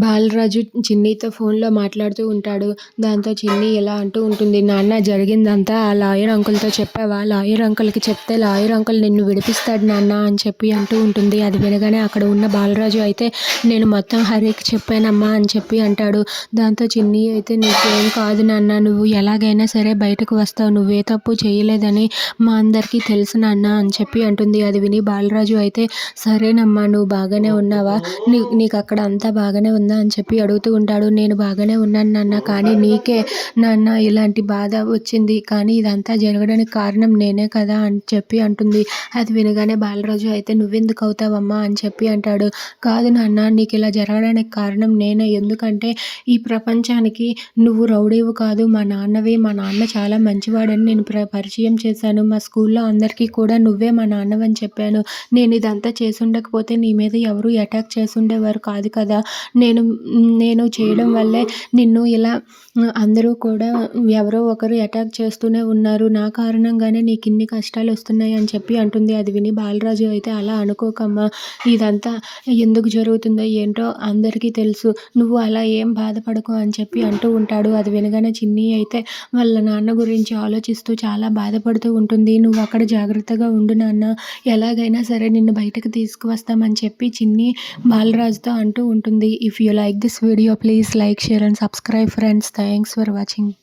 బాలరాజు చిన్నితో ఫోన్‌లో మాట్లాడుతూ ఉంటాడు. దాంతో చిన్ని ఇలా అంటూ ఉంటుంది. నాన్న జరిగిందంతా ఆ లాయర్ అంకుల్‌తో చెప్పావా? లాయర్ అంకుల్‌కి చెప్తే లాయర్ అంకుల్ నిన్ను విడిపిస్తాడు నాన్న అని చెప్పి అంటూ ఉంటుంది. అది వినగానే అక్కడ ఉన్న బాలరాజు అయితే నేను మొత్తం హరికి చెప్పానమ్మా అని చెప్పి అంటాడు. దాంతో చిన్ని అయితే నీకేం కాదు నాన్న, నువ్వు ఎలాగైనా సరే బయటకు వస్తావు. నువ్వే తప్పు చేయలేదని మా అందరికీ తెలుసు నాన్న అని చెప్పి అంటుంది. అది విని బాలరాజు అయితే సరేనమ్మా, నువ్వు బాగానే ఉన్నావా? నీకక్కడ అంతా బాగానే ఉందా అని చెప్పి అడుగుతూ ఉంటాడు. నేను బాగానే ఉన్నాను నాన్న, కానీ నీకే నాన్న ఇలాంటి బాధ వచ్చింది. కానీ ఇదంతా జరగడానికి కారణం నేనే కదా అని చెప్పి అంటుంది. అది వినగానే బాలరాజు అయితే నువ్వెందుకు అవుతావమ్మా అని చెప్పి అంటాడు. కాదు నాన్న, నీకు ఇలా జరగడానికి కారణం నేనే. ఎందుకంటే ఈ ప్రపంచానికి నువ్వు రౌడీవు కాదు, మా నాన్నవి. మా నాన్న చాలా మంచివాడని నేను పరిచయం చేశాను. మా స్కూల్లో అందరికీ కూడా నువ్వే మా నాన్నవని చెప్పాను. నేను ఇదంతా చేసుండకపోతే నీ మీద ఎవరు అటాక్ చేసుండేవారు కాదు కదా. నేను చేయడం వల్లే నిన్ను ఇలా అందరూ కూడా ఎవరో ఒకరు అటాక్ చేస్తూనే ఉన్నారు. నా కారణంగానే నీకిన్ని కష్టాలొస్తున్నాయి అని చెప్పి అంటుంది. అది విని బాలరాజు అయితే అలా అనుకోకమ్మా, ఇదంతా ఎందుకు జరుగుతుందో ఏంటో అందరికీ తెలుసు. నువ్వు అలా ఏం బాధపడకు అని చెప్పి అంటూ ఉంటాడు. అది వినగానే చిన్ని అయితే వాళ్ళ నాన్న గురించి ఆలోచిస్తూ చాలా బాధపడుతూ ఉంటుంది. నువ్వు అక్కడ జాగ్రత్తగా ఉండు నాన్న, ఎలాగైనా సరే నిన్ను బయటకు తీసుకువస్తామని చెప్పి చిన్ని బాలరాజుతో అంటూ ఉంటుంది. If you like this video, please like, share and subscribe friends. Thanks for watching.